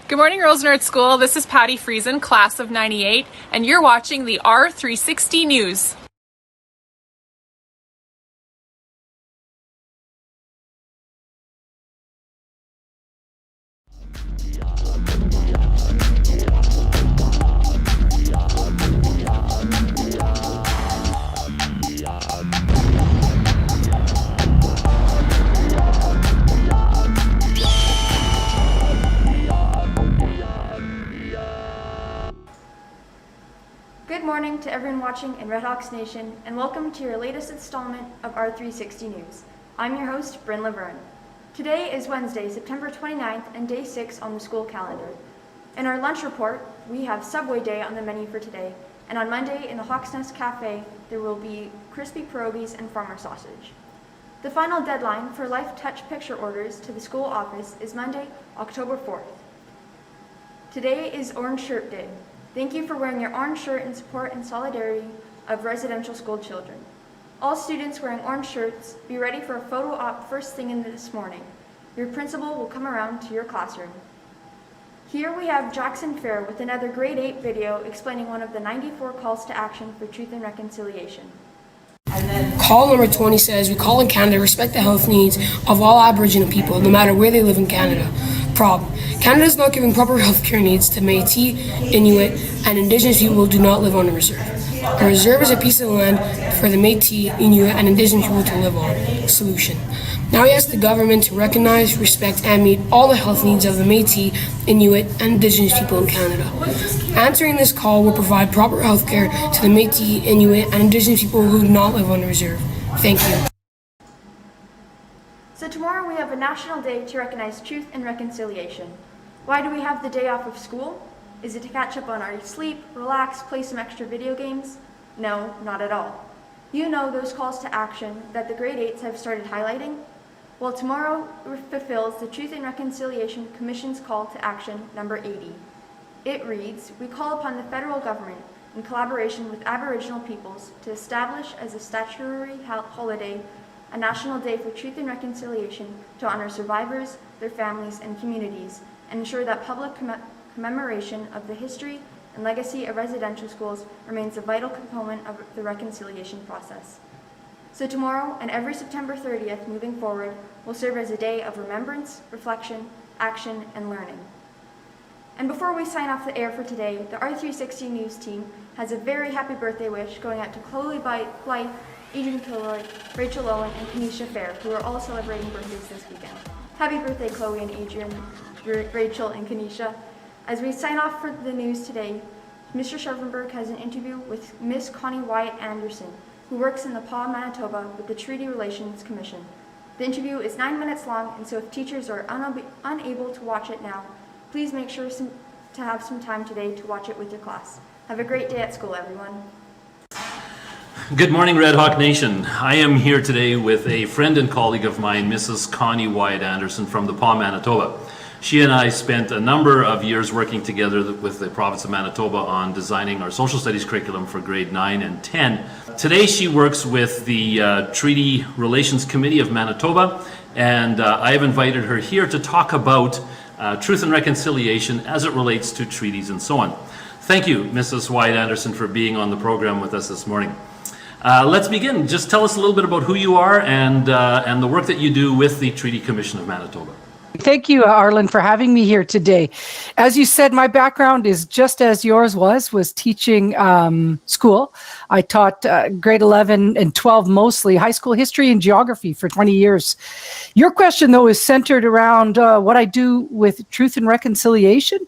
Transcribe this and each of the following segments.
Good morning, Rosenrod School. This is Patty Friesen, class of 98, and you're watching the R360 News. Good morning to everyone watching in RedHawk's Nation, and welcome to your latest installment of R360 News. I'm your host, Bryn Laverne. Today is Wednesday, September 29th, and day 6 on the school calendar. In our lunch report, we have Subway Day on the menu for today, and on Monday in the Hawk's Nest Cafe, there will be crispy pierogies and farmer sausage. The final deadline for Life Touch picture orders to the school office is Monday, October 4th. Today is Orange Shirt Day. Thank you for wearing your orange shirt in support and solidarity of residential school children. All students wearing orange shirts, be ready for a photo op first thing in this morning. Your principal will come around to your classroom. Here we have Jackson Fair with another grade 8 video explaining one of the 94 calls to action for truth and reconciliation. Call number 20 says, we call in Canada to respect the health needs of all Aboriginal people, no matter where they live in Canada. Problem. Canada is not giving proper health care needs to Métis, Inuit, and Indigenous people who do not live on a reserve. A reserve is a piece of land for the Métis, Inuit, and Indigenous people to live on. Solution. Now we ask the government to recognize, respect, and meet all the health needs of the Métis, Inuit, and Indigenous people in Canada. Answering this call will provide proper health care to the Métis, Inuit, and Indigenous people who do not live on a reserve. Thank you. So tomorrow we have a national day to recognize truth and reconciliation. Why do we have the day off of school? Is it to catch up on our sleep, relax, play some extra video games? No, not at all. You know those calls to action that the grade 8s have started highlighting? Well, tomorrow fulfills the Truth and Reconciliation Commission's call to action number 80. It reads, we call upon the federal government in collaboration with Aboriginal peoples to establish as a statutory holiday a national day for truth and reconciliation to honor survivors, their families, and communities, and ensure that public commemoration of the history and legacy of residential schools remains a vital component of the reconciliation process. So tomorrow and every September 30th moving forward will serve as a day of remembrance, reflection, action, and learning. And before we sign off the air for today, the R360 News team has a very happy birthday wish going out to Chloe Blythe, Adrian Kilroy, Rachel Owen, and Kenesha Fair, who are all celebrating birthdays this weekend. Happy birthday, Chloe and Adrian, Rachel and Kenesha. As we sign off for the news today, Mr. Schervenberg has an interview with Miss Connie Wyatt Anderson, who works in the PAW, Manitoba with the Treaty Relations Commission. The interview is 9 minutes long, and so if teachers are unable to watch it now, please make sure to have some time today to watch it with your class. Have a great day at school, everyone. Good morning, RedHawk Nation. I am here today with a friend and colleague of mine, Mrs. Connie Wyatt Anderson from the PAW, Manitoba. She and I spent a number of years working together with the province of Manitoba on designing our social studies curriculum for grade 9 and 10. Today she works with the Treaty Relations Committee of Manitoba, and I have invited her here to talk about truth and reconciliation as it relates to treaties and so on. Thank you, Mrs. Wyatt Anderson, for being on the program with us this morning. Let's begin. Just tell us a little bit about who you are and the work that you do with the Treaty Commission of Manitoba. Thank you, Arlen, for having me here today. As you said, my background is just as yours was teaching school. I taught grade 11 and 12 mostly, high school history and geography for 20 years. Your question, though, is centered around what I do with truth and reconciliation.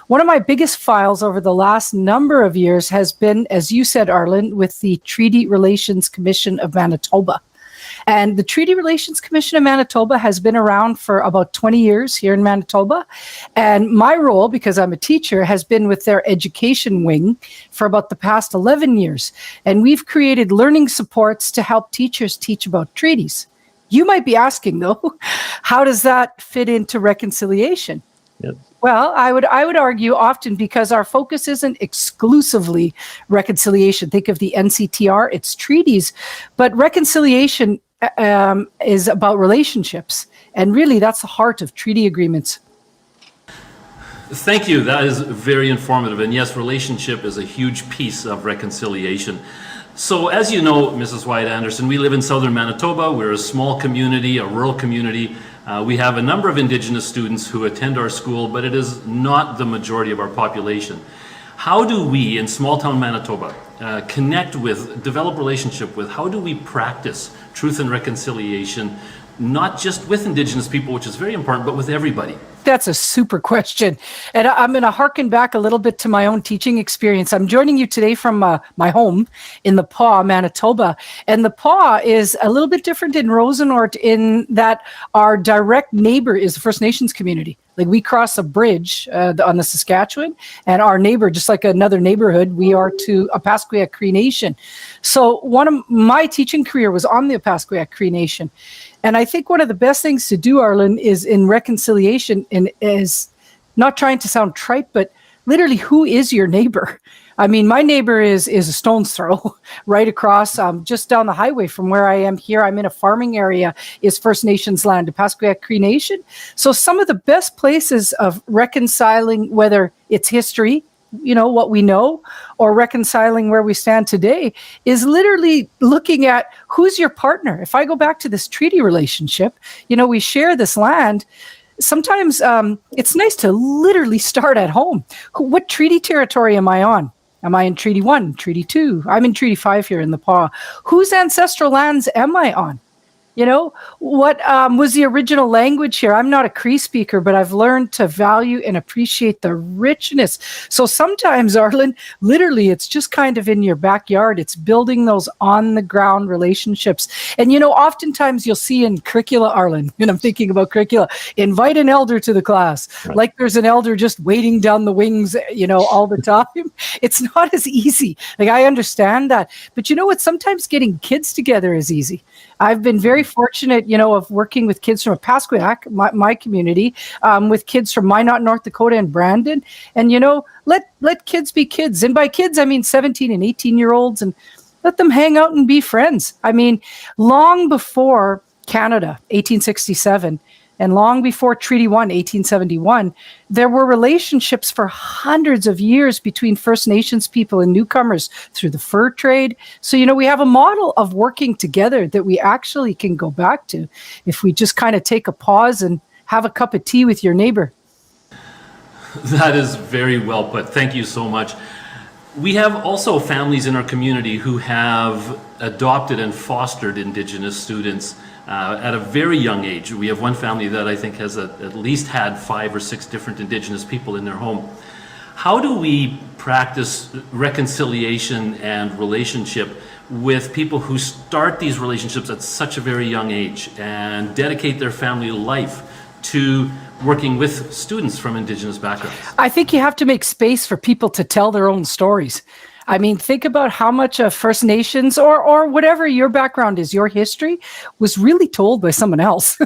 One of my biggest files over the last number of years has been, as you said, Arlen, with the Treaty Relations Commission of Manitoba. And the Treaty Relations Commission of Manitoba has been around for about 20 years here in Manitoba. And my role, because I'm a teacher, has been with their education wing for about the past 11 years. And we've created learning supports to help teachers teach about treaties. You might be asking, though, how does that fit into reconciliation? Yep. Well, I would argue often because our focus isn't exclusively reconciliation. Think of the NCTR, it's treaties, but reconciliation is about relationships. And really, that's the heart of treaty agreements. Thank you. That is very informative. And yes, relationship is a huge piece of reconciliation. So as you know, Mrs. Wyatt Anderson, we live in southern Manitoba. We're a small community, a rural community. We have a number of Indigenous students who attend our school, but it is not the majority of our population. How do we in small town Manitoba connect with, develop relationship with, how do we practice truth and reconciliation, not just with Indigenous people, which is very important, but with everybody? That's a super question. And I'm going to harken back a little bit to my own teaching experience. I'm joining you today from my home in the Paw, Manitoba. And the Paw is a little bit different in Rosenort in that our direct neighbor is the First Nations community. Like we cross a bridge on the Saskatchewan, and our neighbor, just like another neighborhood, we are to Opaskwayak Cree Nation. So one of my teaching career was on the Opaskwayak Cree Nation. And I think one of the best things to do, Arlen, is in reconciliation and is not trying to sound trite, but literally, who is your neighbor? I mean, my neighbor is a stone's throw right across, just down the highway from where I am here. I'm in a farming area, is First Nations land, the Opaskwayak Cree Nation. So some of the best places of reconciling, whether it's history, you know, what we know, or reconciling where we stand today, is literally looking at who's your partner. If I go back to this treaty relationship, you know, we share this land. Sometimes it's nice to literally start at home. What treaty territory am I on? Am I in Treaty 1, Treaty 2? I'm in Treaty 5 here in the Paw. Whose ancestral lands am I on? You know, what was the original language here? I'm not a Cree speaker, but I've learned to value and appreciate the richness. So sometimes, Arlen, literally, it's just kind of in your backyard. It's building those on-the-ground relationships. And, you know, oftentimes you'll see in curricula, Arlen, and I'm thinking about curricula, invite an elder to the class. Right. Like there's an elder just waiting down the wings, you know, all the time. It's not as easy. Like, I understand that. But you know what? Sometimes getting kids together is easy. I've been very fortunate, you know, of working with kids from Opaskwayak, my community, with kids from Minot, North Dakota, and Brandon. And, you know, let kids be kids. And by kids, I mean 17 and 18-year-olds, and let them hang out and be friends. I mean, long before Canada, 1867, and long before Treaty 1, 1871, there were relationships for hundreds of years between First Nations people and newcomers through the fur trade. So, you know, we have a model of working together that we actually can go back to if we just kind of take a pause and have a cup of tea with your neighbor. That is very well put. Thank you so much. We have also families in our community who have adopted and fostered Indigenous students at a very young age. We have one family that I think has at least had 5 or 6 different Indigenous people in their home. How do we practice reconciliation and relationship with people who start these relationships at such a very young age and dedicate their family life to working with students from Indigenous backgrounds? I think you have to make space for people to tell their own stories. I mean, think about how much of First Nations or whatever your background is, your history was really told by someone else.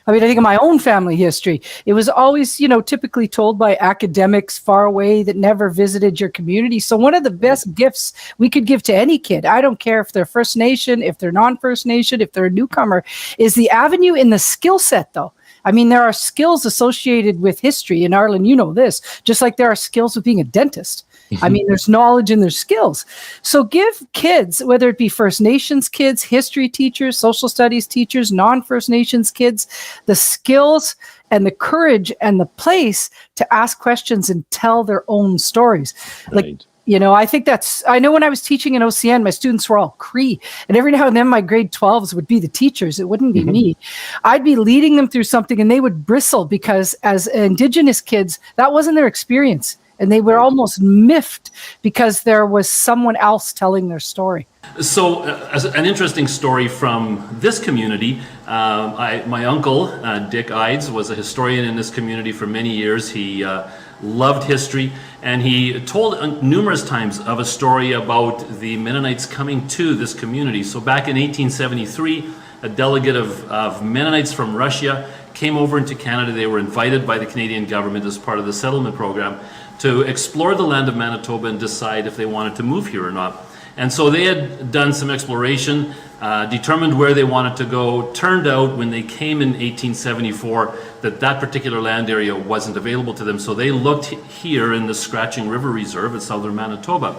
I mean, I think of my own family history. It was always, you know, typically told by academics far away that never visited your community. So one of the best gifts we could give to any kid, I don't care if they're First Nation, if they're non-First Nation, if they're a newcomer, is the avenue in the skill set, though. I mean, there are skills associated with history, and Arlen, you know this, just like there are skills with being a dentist. I mean, there's knowledge and there's skills. So give kids, whether it be First Nations kids, history teachers, social studies teachers, non-First Nations kids, the skills and the courage and the place to ask questions and tell their own stories. Right. Like, you know, I think I know when I was teaching in OCN, my students were all Cree, and every now and then my grade 12s would be the teachers. It wouldn't be me. I'd be leading them through something and they would bristle because as Indigenous kids, that wasn't their experience. And they were almost miffed because there was someone else telling their story. So as an interesting story from this community, my uncle, Dick Ides, was a historian in this community for many years. He loved history, and he told numerous times of a story about the Mennonites coming to this community. So back in 1873, a delegate of Mennonites from Russia came over into Canada. They were invited by the Canadian government as part of the settlement program to explore the land of Manitoba and decide if they wanted to move here or not. And so they had done some exploration. determined where they wanted to go. Turned out when they came in 1874 that that particular land area wasn't available to them, so they looked here in the Scratching River Reserve in southern Manitoba.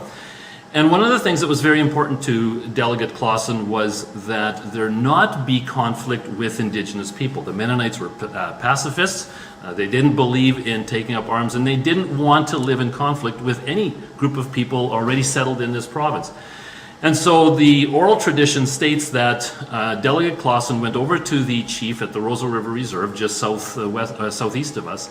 And one of the things that was very important to Delegate Clausen was that there not be conflict with Indigenous people. The Mennonites were pacifists. They didn't believe in taking up arms, and they didn't want to live in conflict with any group of people already settled in this province. And so the oral tradition states that Delegate Clausen went over to the chief at the Roseau River Reserve, just southeast of us,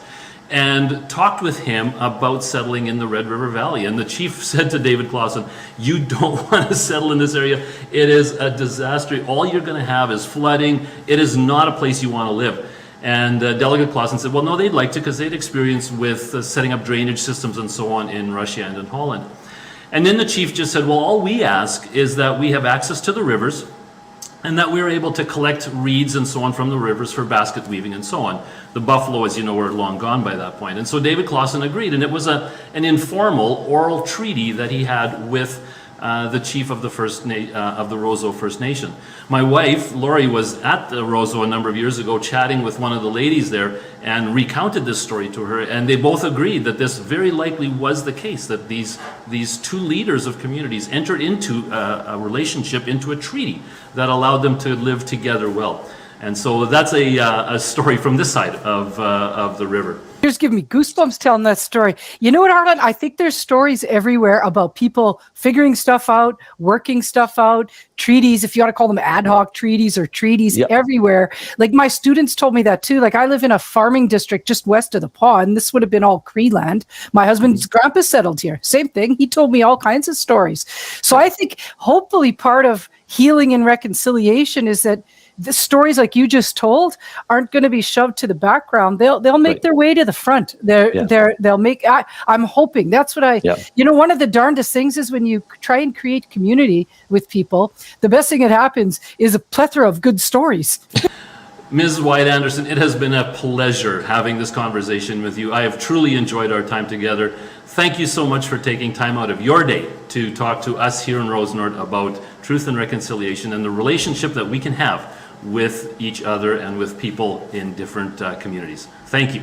and talked with him about settling in the Red River Valley. And the chief said to David Clausen, "You don't want to settle in this area. It is a disaster. All you're going to have is flooding. It is not a place you want to live." And Delegate Clausen said, well, no, they'd like to, because they'd experience with setting up drainage systems and so on in Russia and in Holland. And then the chief just said, well, all we ask is that we have access to the rivers and that we were able to collect reeds and so on from the rivers for basket weaving and so on. The buffalo, as you know, were long gone by that point. And so David Clausen agreed, and it was an informal oral treaty that he had with the chief of the Roseau First Nation. My wife, Lori, was at the Roseau a number of years ago chatting with one of the ladies there and recounted this story to her, and they both agreed that this very likely was the case, that these two leaders of communities entered into a relationship, into a treaty that allowed them to live together well. And so that's a story from this side of the river. Just giving me goosebumps telling that story. You know what, Arlen? I think there's stories everywhere about people figuring stuff out, working stuff out, treaties, if you want to call them ad hoc treaties or treaties everywhere. Like my students told me that too. Like I live in a farming district just west of the pond. This would have been all Cree land. My husband's grandpa settled here. Same thing. He told me all kinds of stories. So I think hopefully part of healing and reconciliation is that the stories like you just told aren't going to be shoved to the background. They'll make their way to the front. They'll make. I'm hoping that's what You know, one of the darndest things is when you try and create community with people, the best thing that happens is a plethora of good stories. Ms. White-Anderson, it has been a pleasure having this conversation with you. I have truly enjoyed our time together. Thank you so much for taking time out of your day to talk to us here in Rosenort about truth and reconciliation and the relationship that we can have with each other and with people in different communities. Thank you.